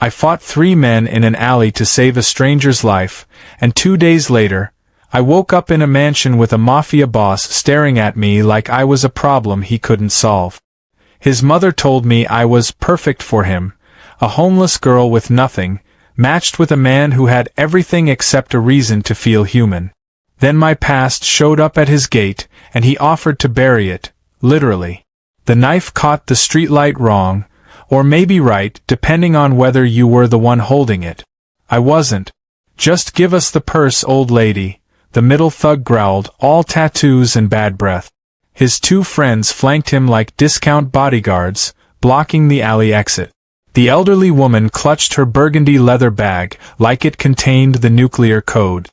I fought 3 men in an alley to save a stranger's life, and 2 days later, I woke up in a mansion with a Mafia boss staring at me like I was a problem he couldn't solve. His mother told me I was perfect for him, a homeless girl with nothing, matched with a man who had everything except a reason to feel human. Then my past showed up at his gate, and he offered to bury it, literally. The knife caught the streetlight wrong, or maybe right, depending on whether you were the one holding it. I wasn't. Just give us the purse, old lady, the middle thug growled, all tattoos and bad breath. His 2 friends flanked him like discount bodyguards, blocking the alley exit. The elderly woman clutched her burgundy leather bag like it contained the nuclear code.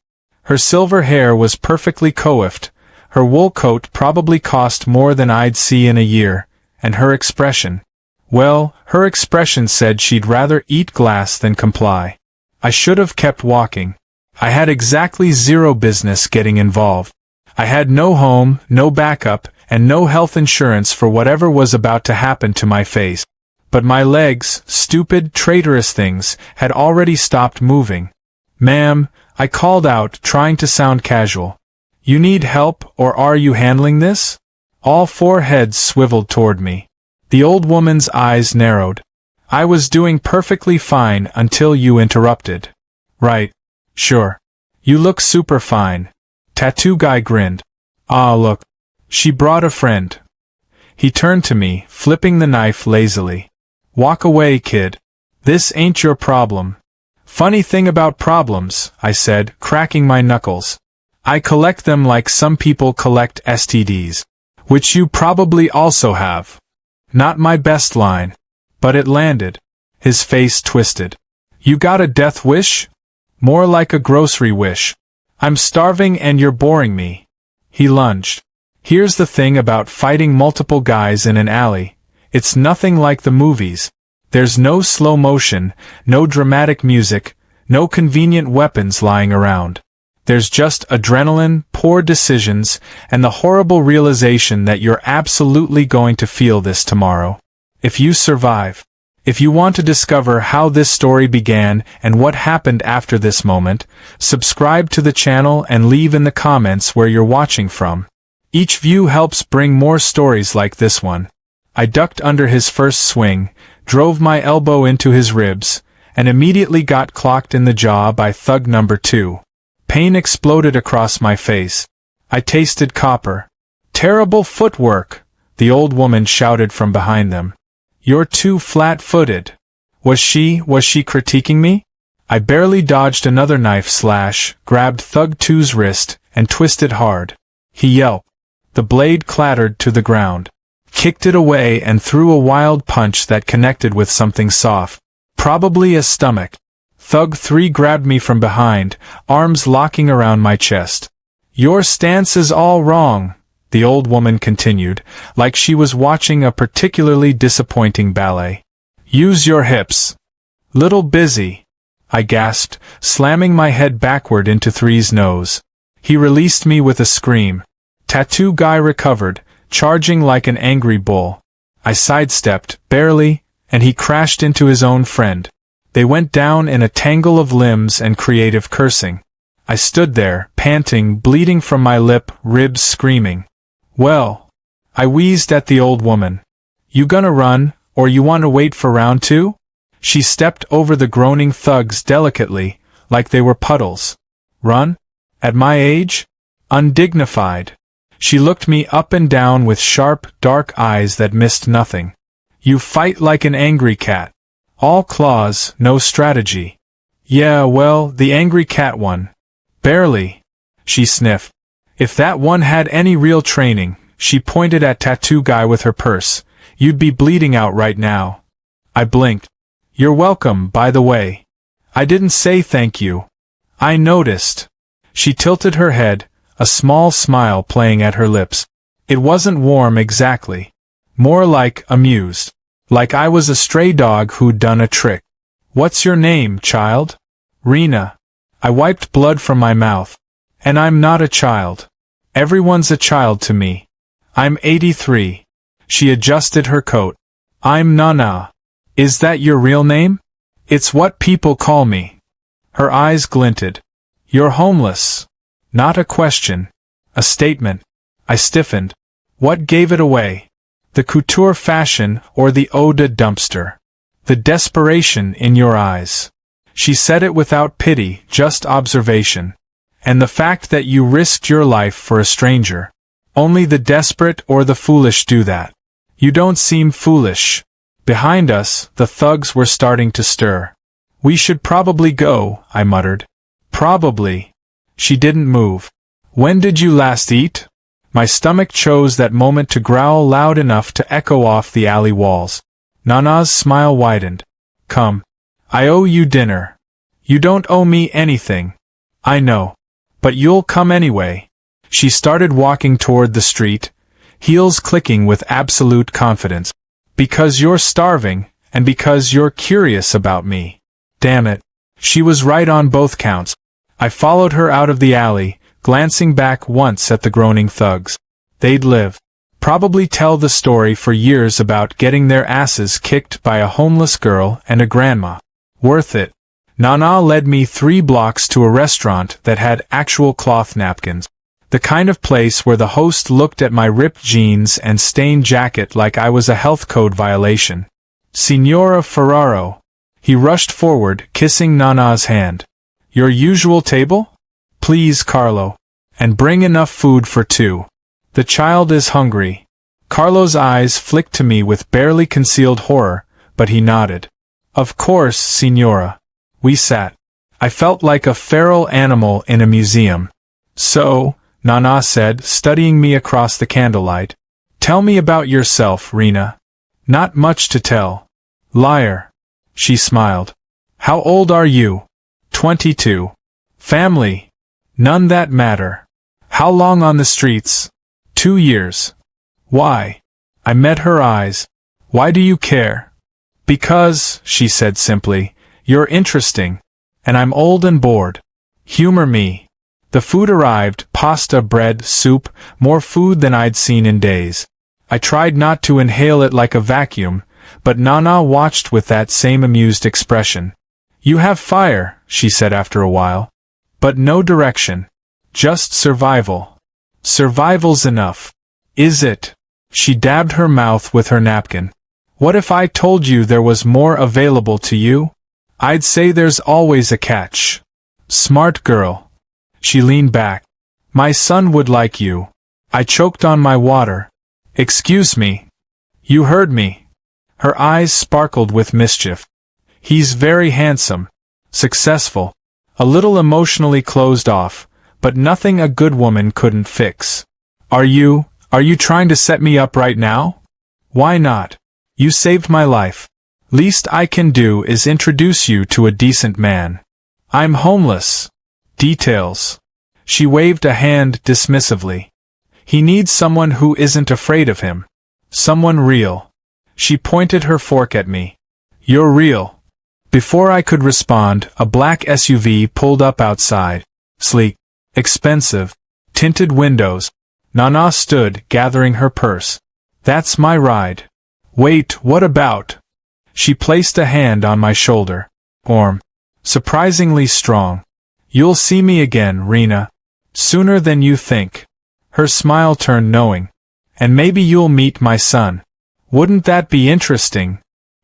Her silver hair was perfectly coiffed, her wool coat probably cost more than I'd see in a year, and her expression. Well, her expression said she'd rather eat glass than comply. I should have kept walking. I had exactly 0 business getting involved. I had no home, no backup, and no health insurance for whatever was about to happen to my face. But my legs, stupid, traitorous things, had already stopped moving. "Ma'am," I called out, trying to sound casual. "You need help, or are you handling this?" All 4 heads swiveled toward me. The old woman's eyes narrowed. "I was doing perfectly fine until you interrupted." "Right. Sure. You look super fine." Tattoo guy grinned. "Ah, look. She brought a friend." He turned to me, flipping the knife lazily. "Walk away, kid. This ain't your problem." "Funny thing about problems," I said, cracking my knuckles. "I collect them like some people collect STDs. Which you probably also have." Not my best line. But it landed. His face twisted. "You got a death wish?" "More like a grocery wish. I'm starving and you're boring me." He lunged. "Here's the thing about fighting multiple guys in an alley. It's nothing like the movies. There's no slow motion, no dramatic music, no convenient weapons lying around. There's just adrenaline, poor decisions, and the horrible realization that you're absolutely going to feel this tomorrow. If you survive. If you want to discover how this story began and what happened after this moment, subscribe to the channel and leave in the comments where you're watching from. Each view helps bring more stories like this one. I ducked under his first swing, drove my elbow into his ribs, and immediately got clocked in the jaw by thug number 2. Pain exploded across my face. I tasted copper. "Terrible footwork," the old woman shouted from behind them. "You're too flat-footed." Was she critiquing me? I barely dodged another knife slash, grabbed Thug 2's wrist, and twisted hard. He yelped. The blade clattered to the ground. Kicked it away and threw a wild punch that connected with something soft. Probably a stomach. Thug 3 grabbed me from behind, arms locking around my chest. "Your stance is all wrong," the old woman continued, like she was watching a particularly disappointing ballet. "Use your hips." "Little busy," I gasped, slamming my head backward into 3's nose. He released me with a scream. Tattoo guy recovered, charging like an angry bull. I sidestepped, barely, and he crashed into his own friend. They went down in a tangle of limbs and creative cursing. I stood there, panting, bleeding from my lip, ribs screaming. "Well," I wheezed at the old woman. "You gonna run, or you want to wait for round 2? She stepped over the groaning thugs delicately, like they were puddles. "Run? At my age? Undignified." She looked me up and down with sharp, dark eyes that missed nothing. "You fight like an angry cat. All claws, no strategy." "Yeah, well, the angry cat won." "Barely," she sniffed. "If that one had any real training," she pointed at Tattoo Guy with her purse, "you'd be bleeding out right now." I blinked. "You're welcome, by the way." "I didn't say thank you." "I noticed." She tilted her head, a small smile playing at her lips. It wasn't warm exactly. More like amused. Like I was a stray dog who'd done a trick. "What's your name, child?" "Rena." I wiped blood from my mouth. "And I'm not a child. Everyone's a child to me. I'm 83. She adjusted her coat. "I'm Nana." "Is that your real name?" It's what people call me. Her eyes glinted. You're homeless. Not a question. A statement. I stiffened. What gave it away? The couture fashion or the eau de dumpster? The desperation in your eyes. She said it without pity, just observation. And the fact that you risked your life for a stranger. Only the desperate or the foolish do that. You don't seem foolish. Behind us, the thugs were starting to stir. We should probably go, I muttered. Probably. She didn't move. When did you last eat? My stomach chose that moment to growl loud enough to echo off the alley walls. Nana's smile widened. Come. I owe you dinner. You don't owe me anything. I know. But you'll come anyway. She started walking toward the street, heels clicking with absolute confidence. Because you're starving, and because you're curious about me. Damn it. She was right on both counts. I followed her out of the alley, glancing back once at the groaning thugs. They'd live. Probably tell the story for years about getting their asses kicked by a homeless girl and a grandma. Worth it. Nana led me 3 blocks to a restaurant that had actual cloth napkins. The kind of place where the host looked at my ripped jeans and stained jacket like I was a health code violation. Signora Ferraro. He rushed forward, kissing Nana's hand. Your usual table? Please, Carlo. And bring enough food for 2. The child is hungry. Carlo's eyes flicked to me with barely concealed horror, but he nodded. Of course, Signora. We sat. I felt like a feral animal in a museum. So, Nana said, studying me across the candlelight. Tell me about yourself, Rena. Not much to tell. Liar. She smiled. How old are you? 22. Family? None that matter. How long on the streets? 2 years. Why? I met her eyes. Why do you care? Because, she said simply, you're interesting. And I'm old and bored. Humor me. The food arrived, pasta, bread, soup, more food than I'd seen in days. I tried not to inhale it like a vacuum, but Nana watched with that same amused expression. You have fire, she said after a while. But no direction. Just survival. Survival's enough. Is it? She dabbed her mouth with her napkin. What if I told you there was more available to you? I'd say there's always a catch. Smart girl. She leaned back. My son would like you. I choked on my water. Excuse me. You heard me. Her eyes sparkled with mischief. He's very handsome. Successful. A little emotionally closed off, but nothing a good woman couldn't fix. Are you trying to set me up right now? Why not? You saved my life. Least I can do is introduce you to a decent man. I'm homeless. Details. She waved a hand dismissively. He needs someone who isn't afraid of him. Someone real. She pointed her fork at me. You're real. Before I could respond, a black SUV pulled up outside. Sleek. Expensive. Tinted windows. Nana stood, gathering her purse. That's my ride. Wait, what about? She placed a hand on my shoulder. Warm. Surprisingly strong. You'll see me again, Rena. Sooner than you think. Her smile turned knowing. And maybe you'll meet my son. Wouldn't that be interesting?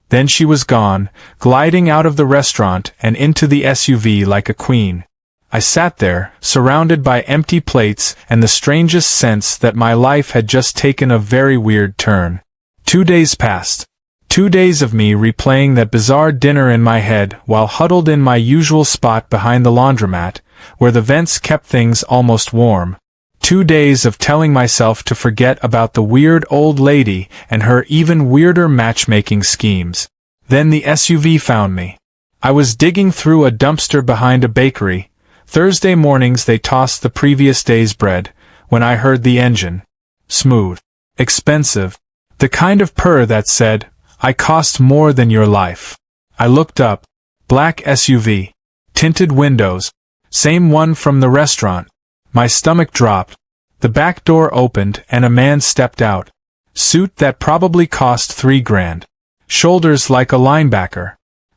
Then she was gone, gliding out of the restaurant and into the SUV like a queen. I sat there, surrounded by empty plates and the strangest sense that my life had just taken a very weird turn. 2 days passed. 2 days of me replaying that bizarre dinner in my head while huddled in my usual spot behind the laundromat, where the vents kept things almost warm. 2 days of telling myself to forget about the weird old lady and her even weirder matchmaking schemes. Then the SUV found me. I was digging through a dumpster behind a bakery. Thursday mornings they tossed the previous day's bread, when I heard the engine. Smooth. Expensive. The kind of purr that said, I cost more than your life. I looked up. Black SUV. Tinted windows. Same one from the restaurant. My stomach dropped. The back door opened and a man stepped out. Suit that probably cost $3,000. Shoulders like a linebacker.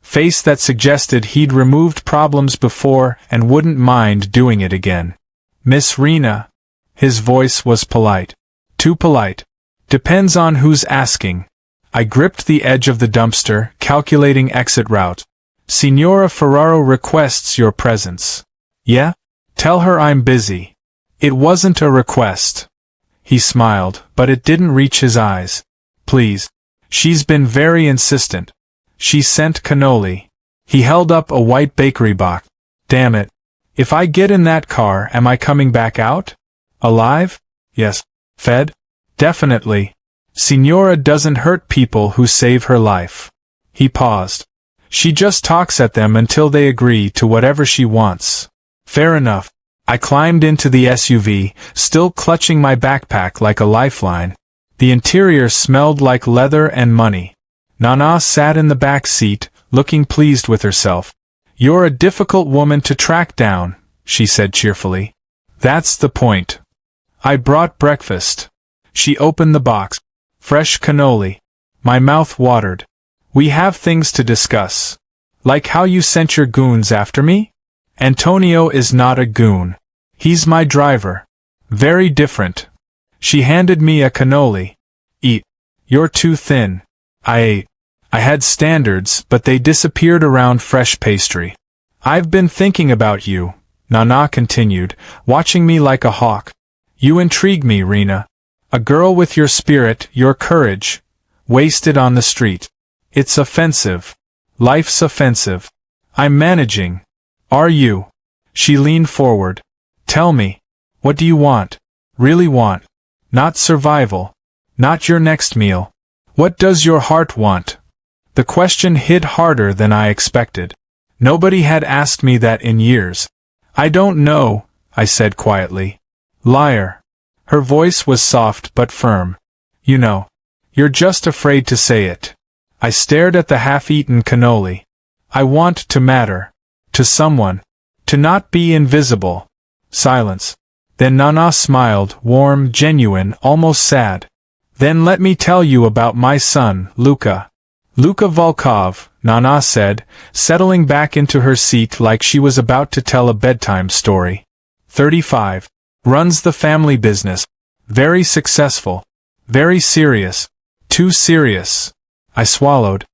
face that suggested he'd removed problems before and wouldn't mind doing it again. "Miss Rena." His voice was polite. Too polite. "Depends on who's asking." I gripped the edge of the dumpster, calculating exit route. "Signora Ferraro requests your presence." "Yeah? Tell her I'm busy." It wasn't a request. He smiled, but it didn't reach his eyes. "Please. She's been very insistent. She sent cannoli." He held up a white bakery box. "Damn it. If I get in that car, am I coming back out? Alive? Yes. Fed? Definitely. Signora doesn't hurt people who save her life." He paused. "She just talks at them until they agree to whatever she wants." "Fair enough." I climbed into the SUV, still clutching my backpack like a lifeline. The interior smelled like leather and money. Nana sat in the back seat, looking pleased with herself. "You're a difficult woman to track down," she said cheerfully. "That's the point." I brought breakfast. She opened the box. Fresh cannoli. My mouth watered. "We have things to discuss. Like how you sent your goons after me? Antonio is not a goon. He's my driver. Very different." She handed me a cannoli. "Eat. You're too thin." I ate. I had standards, but they disappeared around fresh pastry. "I've been thinking about you," Nana continued, watching me like a hawk. "You intrigue me, Rena. A girl with your spirit, your courage, wasted on the street. It's offensive. Life's offensive. I'm managing. Are you?" She leaned forward. "Tell me. What do you want? Really want? Not survival. Not your next meal. What does your heart want?" The question hit harder than I expected. Nobody had asked me that in years. "I don't know," I said quietly. "Liar." Her voice was soft but firm. "You know. You're just afraid to say it." I stared at the half-eaten cannoli. "I want to matter. To someone. To not be invisible." Silence. Then Nana smiled, warm, genuine, almost sad. "Then let me tell you about my son, Luka." "Luka Volkov," Nana said, settling back into her seat like she was about to tell a bedtime story. 35. Runs the family business. Very successful. Very serious. Too serious. I swallowed.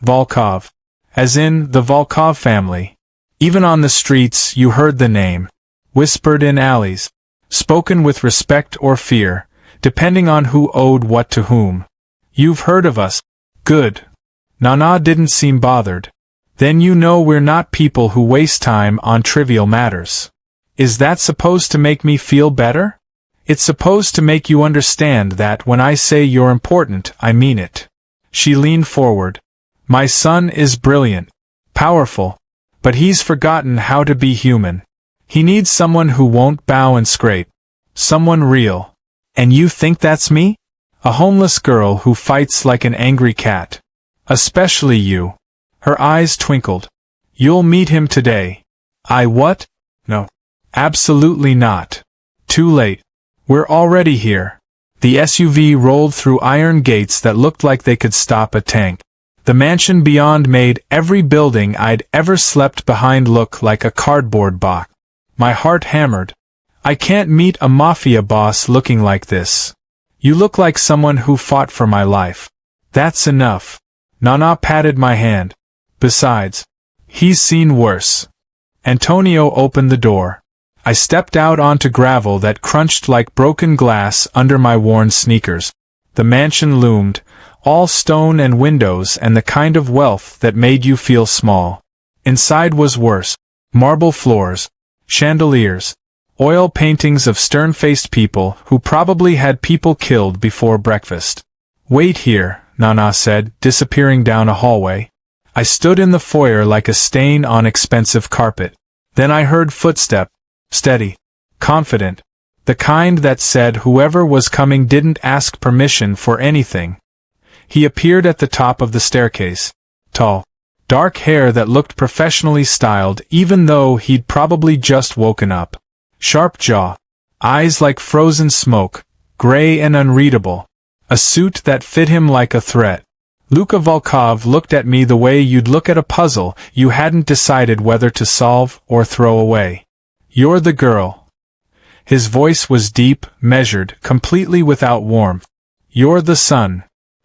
Volkov. As in, the Volkov family. Even on the streets, you heard the name. Whispered in alleys. Spoken with respect or fear, depending on who owed what to whom. "You've heard of us. Good." Nana didn't seem bothered. "Then you know we're not people who waste time on trivial matters." "Is that supposed to make me feel better?" "It's supposed to make you understand that when I say you're important, I mean it." She leaned forward. "My son is brilliant. Powerful. But he's forgotten how to be human. He needs someone who won't bow and scrape. Someone real." "And you think that's me?" "A homeless girl who fights like an angry cat. Especially you." Her eyes twinkled. "You'll meet him today." "I what?" "No. Absolutely not. Too late. We're already here." The SUV rolled through iron gates that looked like they could stop a tank. The mansion beyond made every building I'd ever slept behind look like a cardboard box. My heart hammered. "I can't meet a mafia boss looking like this. You look like someone who fought for my life." "That's enough." Nana patted my hand. "Besides, he's seen worse." Antonio opened the door. I stepped out onto gravel that crunched like broken glass under my worn sneakers. The mansion loomed, all stone and windows and the kind of wealth that made you feel small. Inside was worse. Marble floors, chandeliers, oil paintings of stern-faced people who probably had people killed before breakfast. "Wait here," Nana said, disappearing down a hallway. I stood in the foyer like a stain on expensive carpet. Then I heard footsteps. Steady. Confident. The kind that said whoever was coming didn't ask permission for anything. He appeared at the top of the staircase. Tall. Dark hair that looked professionally styled even though he'd probably just woken up. Sharp jaw. Eyes like frozen smoke, gray and unreadable. A suit that fit him like a threat. Luka Volkov looked at me the way you'd look at a puzzle you hadn't decided whether to solve or throw away. You're the girl. His voice was deep, measured, completely without warmth. You're the sun.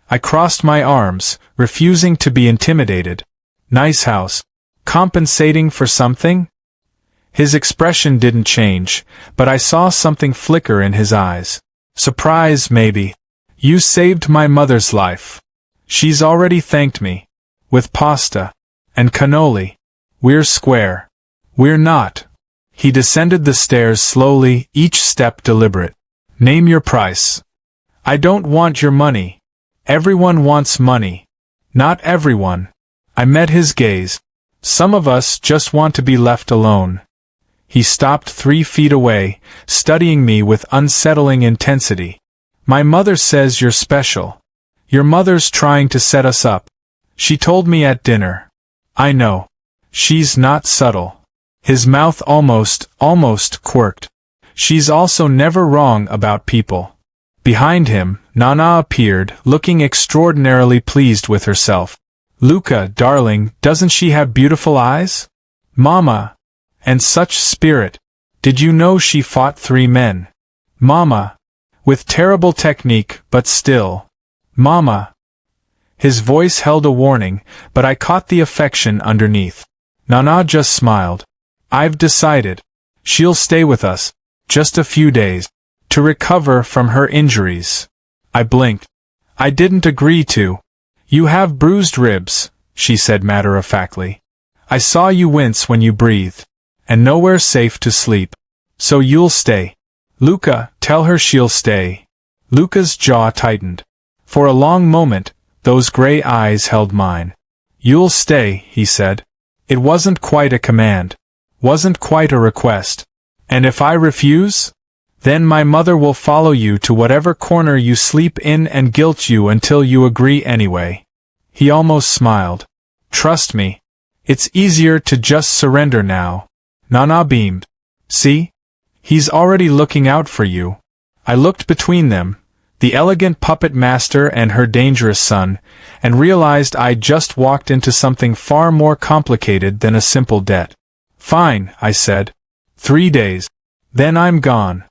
I crossed my arms, refusing to be intimidated. Nice house. Compensating for something? His expression didn't change, but I saw something flicker in his eyes. Surprise, maybe. You saved my mother's life. She's already thanked me. With pasta. And cannoli. We're square. We're not. He descended the stairs slowly, each step deliberate. Name your price. I don't want your money. Everyone wants money. Not everyone. I met his gaze. Some of us just want to be left alone. He stopped 3 feet away, studying me with unsettling intensity. My mother says you're special. Your mother's trying to set us up. She told me at dinner. I know. She's not subtle. His mouth almost quirked. She's also never wrong about people. Behind him, Nana appeared, looking extraordinarily pleased with herself. Luka, darling, doesn't she have beautiful eyes? Mama. And such spirit. Did you know she fought 3 men? Mama. With terrible technique, but still. Mama. His voice held a warning, but I caught the affection underneath. Nana just smiled. I've decided. She'll stay with us. Just a few days. To recover from her injuries. I blinked. I didn't agree to. You have bruised ribs, she said matter-of-factly. I saw you wince when you breathed. And nowhere safe to sleep. So you'll stay. Luka, tell her she'll stay. Luka's jaw tightened. For a long moment, those gray eyes held mine. You'll stay, he said. It wasn't quite a command. Wasn't quite a request. And if I refuse? Then my mother will follow you to whatever corner you sleep in and guilt you until you agree anyway. He almost smiled. Trust me. It's easier to just surrender now. Nana beamed. See? He's already looking out for you. I looked between them, the elegant puppet master and her dangerous son, and realized I'd just walked into something far more complicated than a simple debt. Fine, I said. 3 days. Then I'm gone.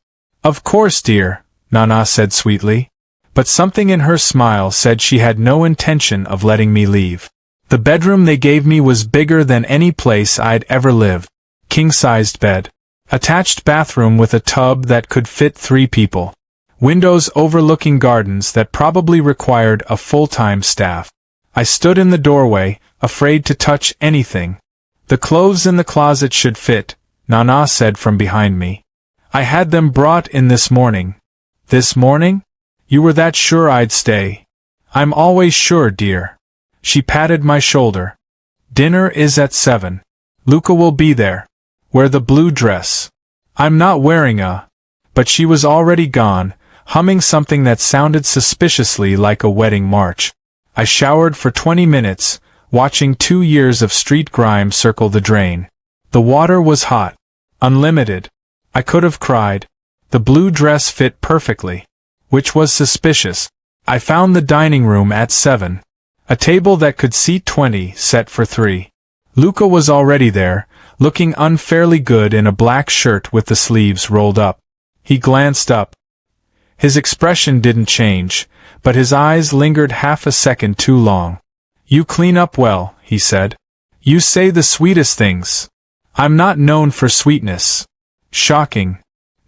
Of course, dear, Nana said sweetly. But something in her smile said she had no intention of letting me leave. The bedroom they gave me was bigger than any place I'd ever lived. King-sized bed. Attached bathroom with a tub that could fit 3 people. Windows overlooking gardens that probably required a full-time staff. I stood in the doorway, afraid to touch anything. The clothes in the closet should fit, Nana said from behind me. I had them brought in this morning. This morning? You were that sure I'd stay. I'm always sure, dear. She patted my shoulder. Dinner is at 7. Luka will be there. Wear the blue dress. I'm not wearing a... But she was already gone, humming something that sounded suspiciously like a wedding march. I showered for 20 minutes, watching 2 years of street grime circle the drain. The water was hot. Unlimited. I could have cried. The blue dress fit perfectly. Which was suspicious. I found the dining room at 7. A table that could seat 20 set for 3. Luka was already there, looking unfairly good in a black shirt with the sleeves rolled up. He glanced up. His expression didn't change, but his eyes lingered half a second too long. You clean up well, he said. You say the sweetest things. I'm not known for sweetness. Shocking.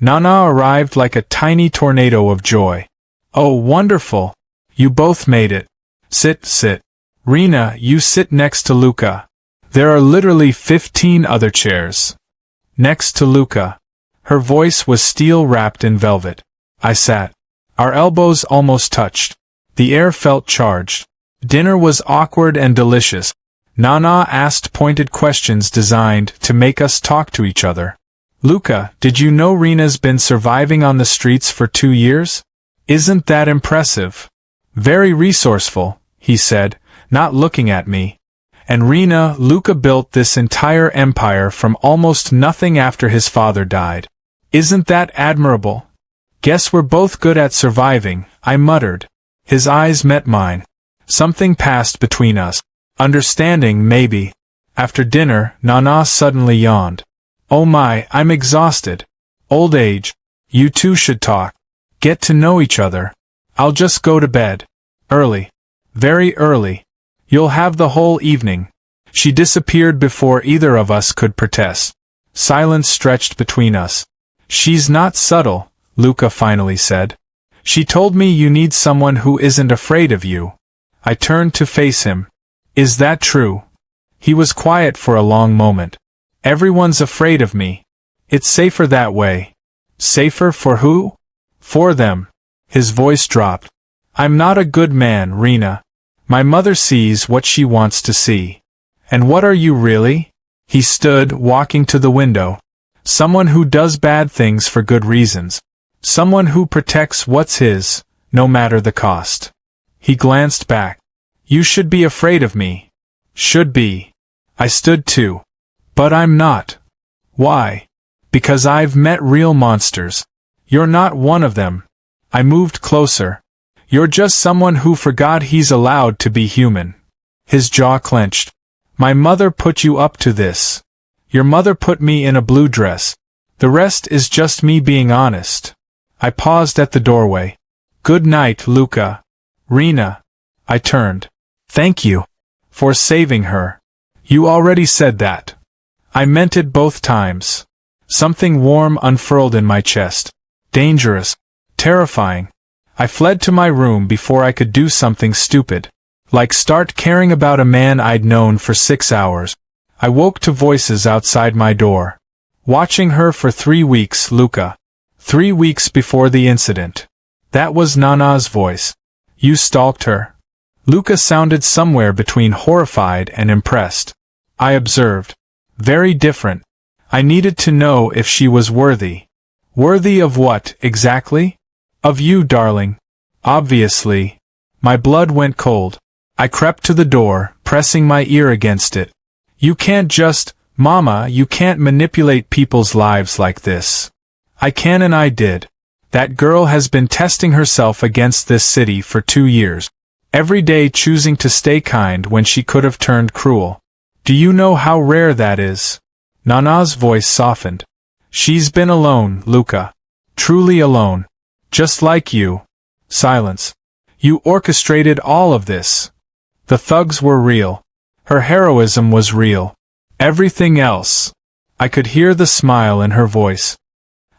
Nana arrived like a tiny tornado of joy. Oh, wonderful. You both made it. Sit. Rena, you sit next to Luka. There are literally 15 other chairs. Next to Luka. Her voice was steel-wrapped in velvet. I sat. Our elbows almost touched. The air felt charged. Dinner was awkward and delicious. Nana asked pointed questions designed to make us talk to each other. Luka, did you know Rena's been surviving on the streets for 2 years? Isn't that impressive? Very resourceful, he said, not looking at me. And Rena, Luka built this entire empire from almost nothing after his father died. Isn't that admirable? Guess we're both good at surviving, I muttered. His eyes met mine. Something passed between us. Understanding, maybe. After dinner, Nana suddenly yawned. Oh my, I'm exhausted. Old age. You two should talk. Get to know each other. I'll just go to bed. Early. Very early. You'll have the whole evening. She disappeared before either of us could protest. Silence stretched between us. She's not subtle, Luca finally said. She told me you need someone who isn't afraid of you. I turned to face him. Is that true? He was quiet for a long moment. Everyone's afraid of me. It's safer that way. Safer for who? For them. His voice dropped. I'm not a good man, Rena. My mother sees what she wants to see. And what are you really? He stood, walking to the window. Someone who does bad things for good reasons. Someone who protects what's his, no matter the cost. He glanced back. You should be afraid of me. Should be. I stood too. But I'm not. Why? Because I've met real monsters. You're not one of them. I moved closer. You're just someone who forgot he's allowed to be human. His jaw clenched. My mother put you up to this. Your mother put me in a blue dress. The rest is just me being honest. I paused at the doorway. Good night, Luca. Rena. I turned. Thank you. For saving her. You already said that. I meant it both times. Something warm unfurled in my chest. Dangerous. Terrifying. I fled to my room before I could do something stupid. Like start caring about a man I'd known for 6 hours. I woke to voices outside my door. Watching her for 3 weeks, Luca. 3 weeks before the incident. That was Nana's voice. You stalked her? Luca sounded somewhere between horrified and impressed. I observed. Very different. I needed to know if she was worthy. Worthy of what, exactly? Of you, darling. Obviously. My blood went cold. I crept to the door, pressing my ear against it. You can't just, Mama, you can't manipulate people's lives like this. I can and I did. That girl has been testing herself against this city for 2 years. Every day choosing to stay kind when she could have turned cruel. Do you know how rare that is? Nana's voice softened. She's been alone, Luca. Truly alone. Just like you. Silence. You orchestrated all of this. The thugs were real. Her heroism was real. Everything else. I could hear the smile in her voice.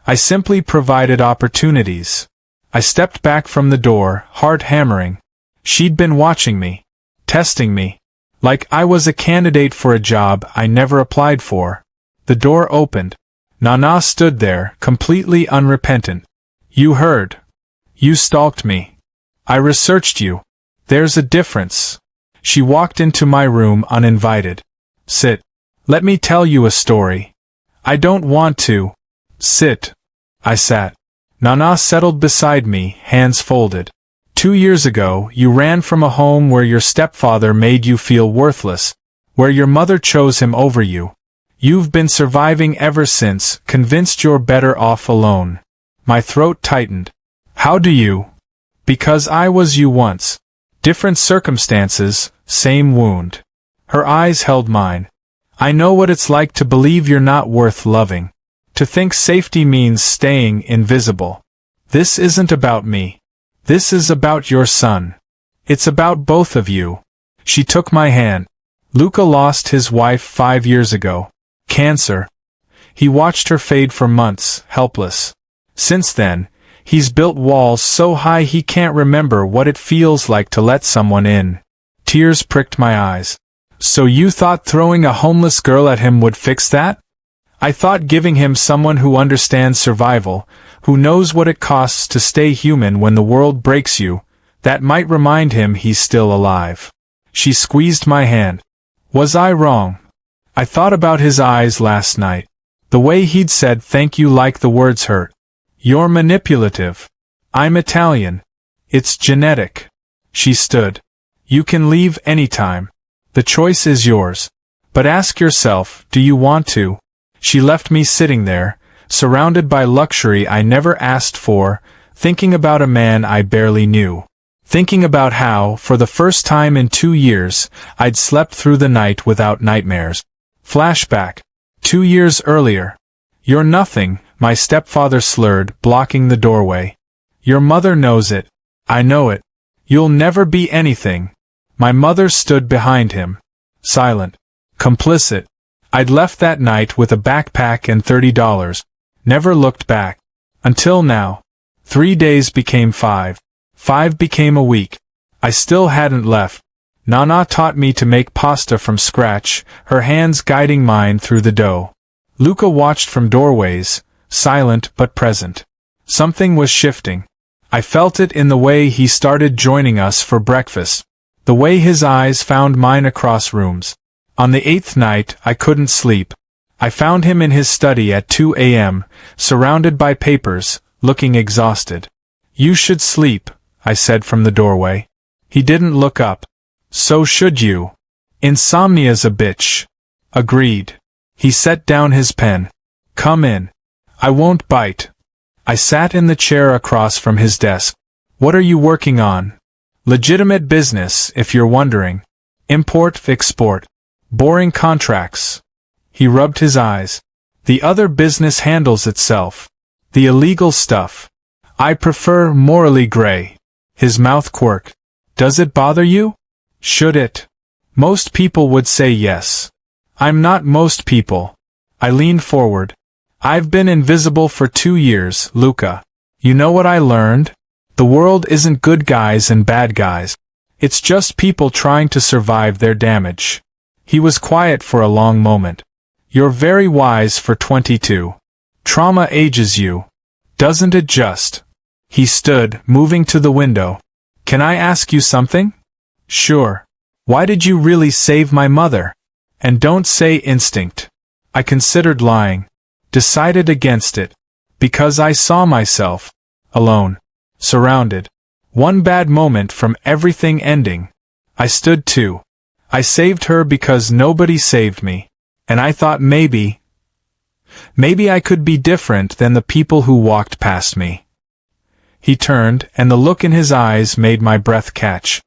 I simply provided opportunities. I stepped back from the door, heart hammering. She'd been watching me. Testing me. Like I was a candidate for a job I never applied for. The door opened. Nana stood there, completely unrepentant. You heard. You stalked me. I researched you. There's a difference. She walked into my room uninvited. Sit. Let me tell you a story. I don't want to. Sit. I sat. Nana settled beside me, hands folded. 2 years ago, you ran from a home where your stepfather made you feel worthless, where your mother chose him over you. You've been surviving ever since, convinced you're better off alone. My throat tightened. How do you? Because I was you once. Different circumstances, same wound. Her eyes held mine. I know what it's like to believe you're not worth loving. To think safety means staying invisible. This isn't about me. This is about your son. It's about both of you. She took my hand. Luca lost his wife 5 years ago. Cancer. He watched her fade for months, helpless. Since then, he's built walls so high he can't remember what it feels like to let someone in. Tears pricked my eyes. So you thought throwing a homeless girl at him would fix that? I thought giving him someone who understands survival, who knows what it costs to stay human when the world breaks you, that might remind him he's still alive. She squeezed my hand. Was I wrong? I thought about his eyes last night. The way he'd said thank you like the words hurt. You're manipulative. I'm Italian. It's genetic. She stood. You can leave anytime. The choice is yours. But ask yourself, do you want to? She left me sitting there, surrounded by luxury I never asked for, thinking about a man I barely knew. thinking about how, for the first time in 2 years, I'd slept through the night without nightmares. Flashback. 2 years earlier. You're nothing, my stepfather slurred, blocking the doorway. Your mother knows it. I know it. You'll never be anything. My mother stood behind him. Silent. Complicit. I'd left that night with a backpack and $30. Never looked back. Until now. 3 days became 5. 5 became a week. I still hadn't left. Nana taught me to make pasta from scratch, her hands guiding mine through the dough. Luca watched from doorways, silent but present. Something was shifting. I felt it in the way he started joining us for breakfast. The way his eyes found mine across rooms. On the 8th night, I couldn't sleep. I found him in his study at 2 a.m., surrounded by papers, looking exhausted. You should sleep, I said from the doorway. He didn't look up. So should you. Insomnia's a bitch. Agreed. He set down his pen. Come in. I won't bite. I sat in the chair across from his desk. What are you working on? Legitimate business, if you're wondering. Import-export. Boring contracts. He rubbed his eyes. The other business handles itself. The illegal stuff. I prefer morally gray. His mouth quirked. Does it bother you? Should it? Most people would say yes. I'm not most people. I leaned forward. I've been invisible for 2 years, Luca. You know what I learned? The world isn't good guys and bad guys. It's just people trying to survive their damage. He was quiet for a long moment. You're very wise for 22. Trauma ages you. Doesn't it just? He stood, moving to the window. Can I ask you something? Sure. Why did you really save my mother? And don't say instinct. I considered lying. Decided against it. Because I saw myself. Alone. Surrounded. One bad moment from everything ending. I stood too. I saved her because nobody saved me. And I thought maybe I could be different than the people who walked past me. He turned, and the look in his eyes made my breath catch.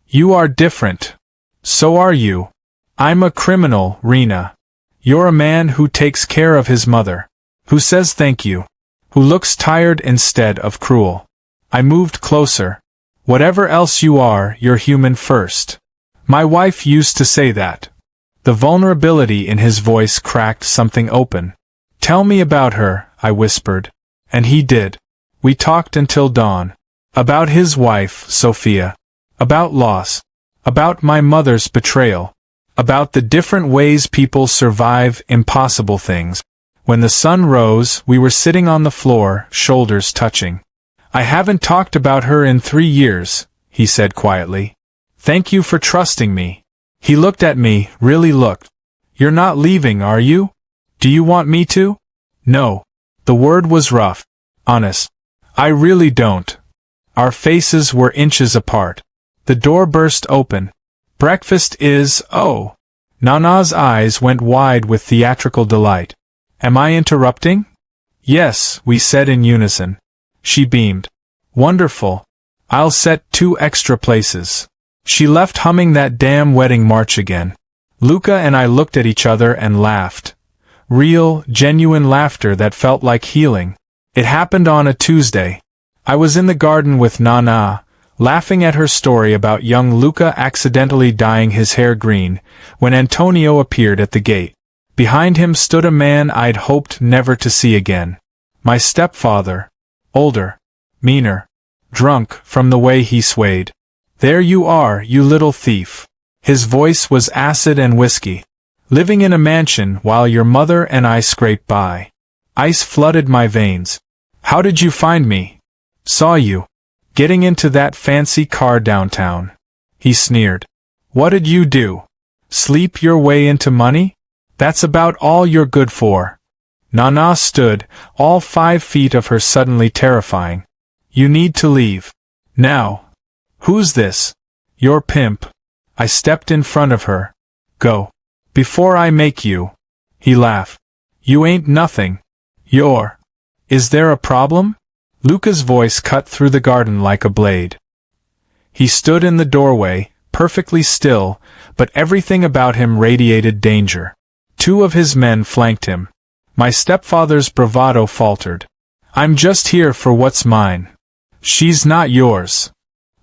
You are different. So are you. I'm a criminal, Rena. You're a man who takes care of his mother. Who says thank you. Who looks tired instead of cruel. I moved closer. Whatever else you are, you're human first. My wife used to say that. The vulnerability in his voice cracked something open. Tell me about her, I whispered. And he did. We talked until dawn. About his wife, Sophia. About loss. About my mother's betrayal. About the different ways people survive impossible things. When the sun rose, we were sitting on the floor, shoulders touching. I haven't talked about her in 3 years, he said quietly. Thank you for trusting me. He looked at me, really looked. You're not leaving, are you? Do you want me to? No. The word was rough. Honest. I really don't. Our faces were inches apart. The door burst open. Breakfast is, oh. Nana's eyes went wide with theatrical delight. Am I interrupting? Yes, we said in unison. She beamed. Wonderful. I'll set 2 extra places. She left humming that damn wedding march again. Luca and I looked at each other and laughed. Real, genuine laughter that felt like healing. It happened on a Tuesday. I was in the garden with Nana, laughing at her story about young Luca accidentally dyeing his hair green, when Antonio appeared at the gate. Behind him stood a man I'd hoped never to see again. My stepfather. Older. Meaner. Drunk from the way he swayed. There you are, you little thief. His voice was acid and whiskey. Living in a mansion while your mother and I scraped by. Ice flooded my veins. How did you find me? Saw you. Getting into that fancy car downtown. He sneered. What did you do? Sleep your way into money? That's about all you're good for. Nana stood, all 5 feet of her suddenly terrifying. You need to leave. Now. Who's this? Your pimp. I stepped in front of her. Go. Before I make you. He laughed. You ain't nothing. You're. Is there a problem? Luca's voice cut through the garden like a blade. He stood in the doorway, perfectly still, but everything about him radiated danger. 2 of his men flanked him. My stepfather's bravado faltered. "I'm just here for what's mine. She's not yours."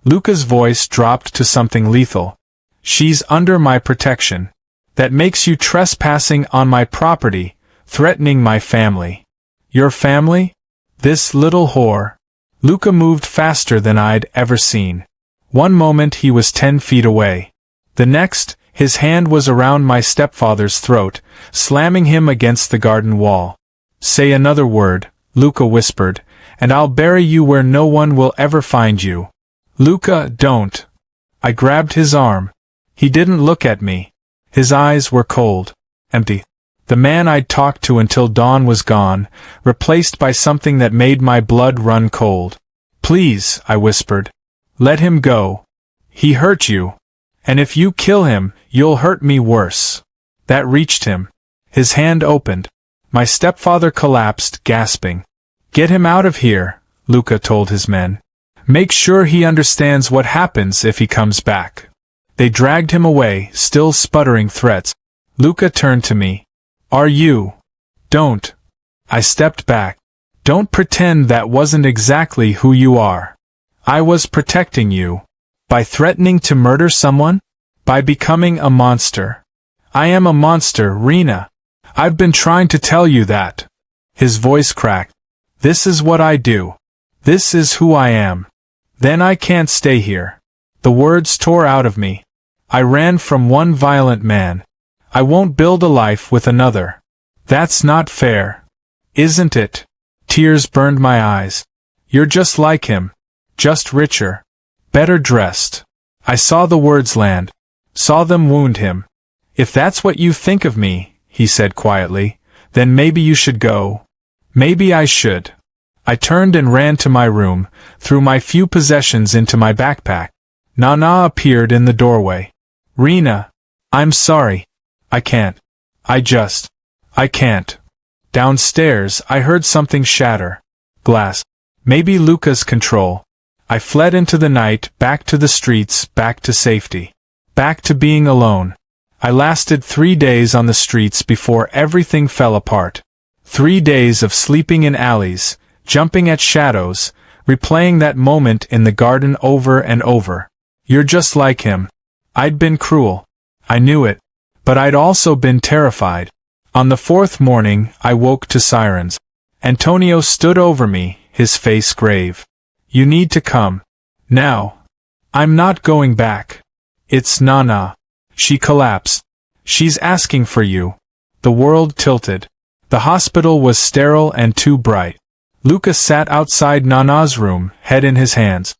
Luca's voice dropped to something lethal. "She's under my protection. That makes you trespassing on my property, threatening my family." "Your family? This little whore?" Luca moved faster than I'd ever seen. One moment he was 10 feet away. The next, his hand was around my stepfather's throat, slamming him against the garden wall. "Say another word," Luca whispered, "and I'll bury you where no one will ever find you." "Luca, don't." I grabbed his arm. He didn't look at me. His eyes were cold, empty. The man I'd talked to until dawn was gone, replaced by something that made my blood run cold. "Please," I whispered. "Let him go. He hurt you. And if you kill him, you'll hurt me worse." That reached him. His hand opened. My stepfather collapsed, gasping. "Get him out of here," Luca told his men. "Make sure he understands what happens if he comes back." They dragged him away, still sputtering threats. Luca turned to me. "Are you?" "Don't." I stepped back. "Don't pretend that wasn't exactly who you are. I was protecting you. By threatening to murder someone? By becoming a monster. I am a monster, Rena. I've been trying to tell you that." His voice cracked. "This is what I do. This is who I am. Then I can't stay here." The words tore out of me. I ran from one violent man. I won't build a life with another. That's not fair. Isn't it? Tears burned my eyes. You're just like him. Just richer. Better dressed. I saw the words land. Saw them wound him. "If that's what you think of me," he said quietly, "then maybe you should go." Maybe I should. I turned and ran to my room, threw my few possessions into my backpack. Nana appeared in the doorway. "Rena, I'm sorry. I can't. I can't." Downstairs, I heard something shatter. Glass. Maybe Luca's control. I fled into the night, back to the streets, back to safety. Back to being alone. I lasted 3 days on the streets before everything fell apart. 3 days of sleeping in alleys, jumping at shadows, replaying that moment in the garden over and over. You're just like him. I'd been cruel. I knew it. But I'd also been terrified. On the 4th morning, I woke to sirens. Antonio stood over me, his face grave. "You need to come. Now." "I'm not going back." "It's Nana." She collapsed. "She's asking for you." The world tilted. The hospital was sterile and too bright. Luca sat outside Nana's room, head in his hands.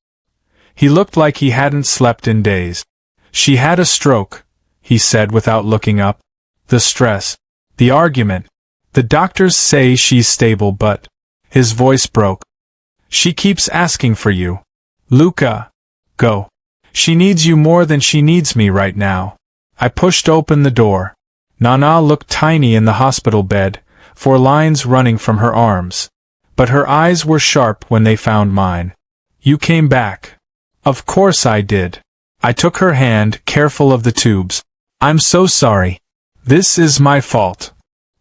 He looked like he hadn't slept in days. "She had a stroke," he said without looking up. "The stress. The argument. The doctors say she's stable but—" His voice broke. "She keeps asking for you. Luca. Go. She needs you more than she needs me right now." I pushed open the door. Nana looked tiny in the hospital bed, 4 lines running from her arms. But her eyes were sharp when they found mine. "You came back." "Of course I did." I took her hand, careful of the tubes. "I'm so sorry. This is my fault."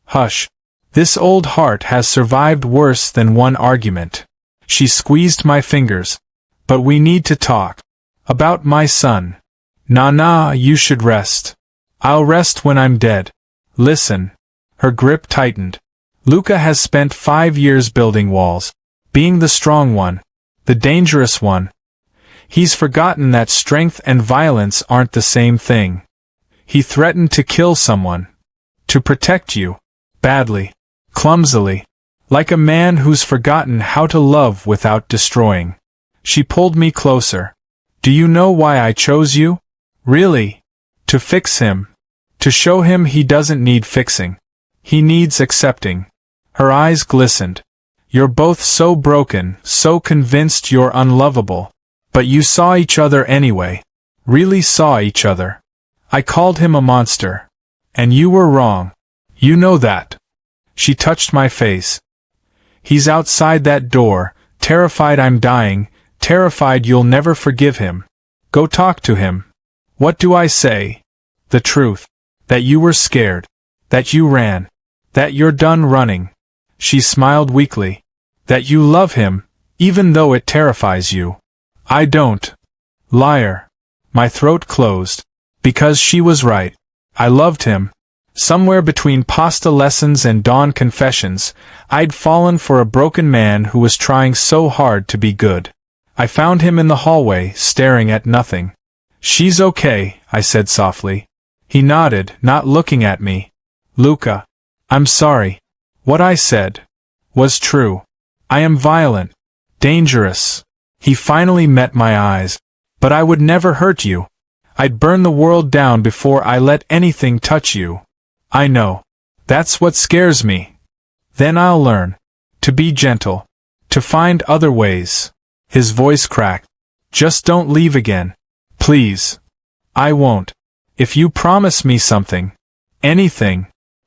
"Hush. This old heart has survived worse than one argument." She squeezed my fingers. "But we need to talk. About my son." "Nana, you should rest." "I'll rest when I'm dead." "Listen." Her grip tightened. "Luca has spent 5 years building walls. Being the strong one. The dangerous one. He's forgotten that strength and violence aren't the same thing. He threatened to kill someone. To protect you. Badly. Clumsily. Like a man who's forgotten how to love without destroying." She pulled me closer. "Do you know why I chose you? Really? To fix him. To show him he doesn't need fixing. He needs accepting." Her eyes glistened. "You're both so broken, so convinced you're unlovable. But you saw each other anyway. Really saw each other. I called him a monster. And you were wrong. You know that." She touched my face. "He's outside that door, terrified I'm dying, terrified you'll never forgive him. Go talk to him. What do I say? The truth. That you were scared. That you ran. That you're done running. She smiled weakly. That you love him, even though it terrifies you. I don't. Liar. My throat closed. Because she was right. I loved him. Somewhere between pasta lessons and dawn confessions, I'd fallen for a broken man who was trying so hard to be good. I found him in the hallway, staring at nothing. She's okay, I said softly. He nodded, not looking at me. Luca. I'm sorry. What I said was true. I am violent. Dangerous. He finally met my eyes. But I would never hurt you. I'd burn the world down before I let anything touch you. I know. That's what scares me. Then I'll learn. To be gentle. To find other ways. His voice cracked. Just don't leave again. Please. I won't. If you promise me something. Anything.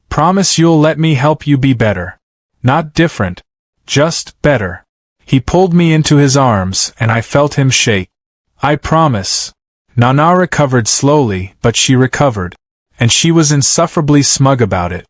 Promise you'll let me help you be better. Not different. Just better. He pulled me into his arms, and I felt him shake. I promise. Nana recovered slowly, but she recovered. And she was insufferably smug about it.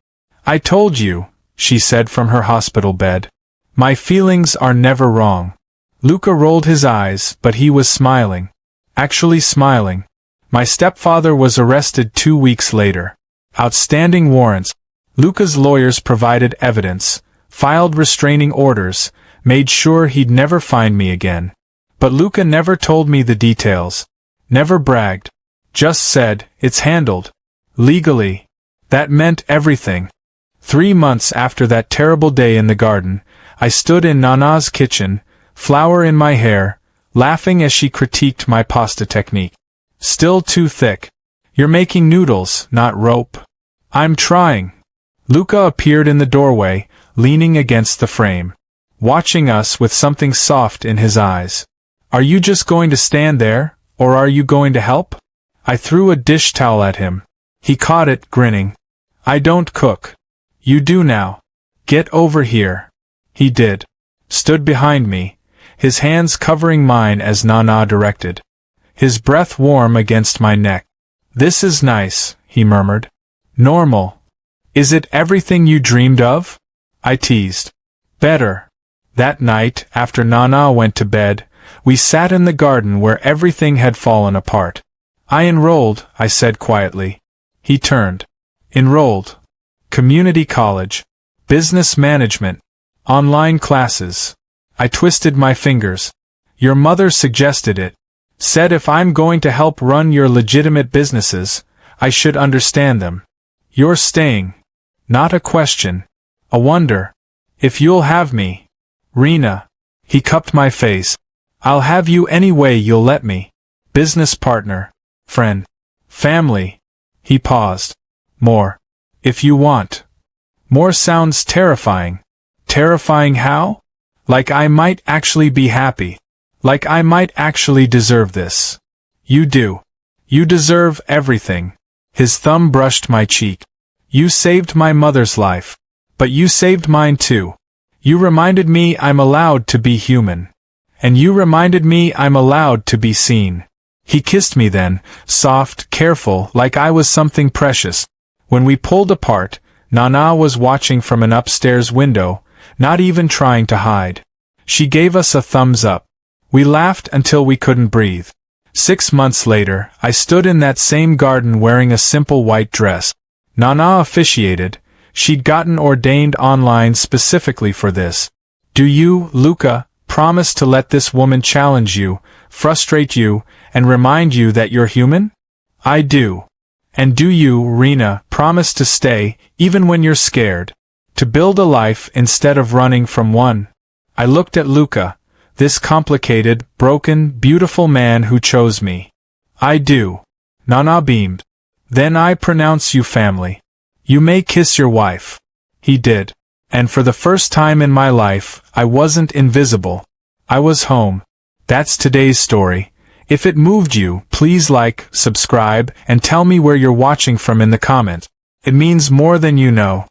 I told you, she said from her hospital bed. My feelings are never wrong. Luca rolled his eyes, but he was smiling. Actually smiling. My stepfather was arrested 2 weeks later. Outstanding warrants. Luca's lawyers provided evidence, filed restraining orders, made sure he'd never find me again. But Luca never told me the details. Never bragged. Just said, it's handled. Legally. That meant everything. 3 months after that terrible day in the garden, I stood in Nana's kitchen, flour in my hair, laughing as she critiqued my pasta technique. Still too thick. You're making noodles, not rope. I'm trying. Luca appeared in the doorway, leaning against the frame, watching us with something soft in his eyes. Are you just going to stand there, or are you going to help? I threw a dish towel at him. He caught it, grinning. I don't cook. You do now. Get over here. He did. Stood behind me, his hands covering mine as Nana directed. His breath warm against my neck. This is nice, he murmured. Normal. Is it everything you dreamed of? I teased. Better. That night, after Nana went to bed, we sat in the garden where everything had fallen apart. I enrolled, I said quietly. He turned. Enrolled. Community college. Business management. Online classes. I twisted my fingers. Your mother suggested it. Said if I'm going to help run your legitimate businesses, I should understand them. You're staying. Not a question. A wonder. If you'll have me. Rena. He cupped my face. I'll have you any way you'll let me. Business partner. Friend. Family. He paused. More. If you want. More sounds terrifying. Terrifying how? Like I might actually be happy. Like I might actually deserve this. You do. You deserve everything. His thumb brushed my cheek. You saved my mother's life. But you saved mine too. You reminded me I'm allowed to be human. And you reminded me I'm allowed to be seen. He kissed me then, soft, careful, like I was something precious. When we pulled apart, Nana was watching from an upstairs window, not even trying to hide. She gave us a thumbs up. We laughed until we couldn't breathe. 6 months later, I stood in that same garden wearing a simple white dress. Nana officiated. She'd gotten ordained online specifically for this. Do you, Luca, promise to let this woman challenge you, frustrate you, and remind you that you're human? I do. And do you, Rena, promise to stay, even when you're scared? To build a life instead of running from one? I looked at Luca, this complicated, broken, beautiful man who chose me. I do. Nana beamed. Then I pronounce you family. You may kiss your wife. He did. And for the first time in my life, I wasn't invisible. I was home. That's today's story. If it moved you, please like, subscribe, and tell me where you're watching from in the comments. It means more than you know.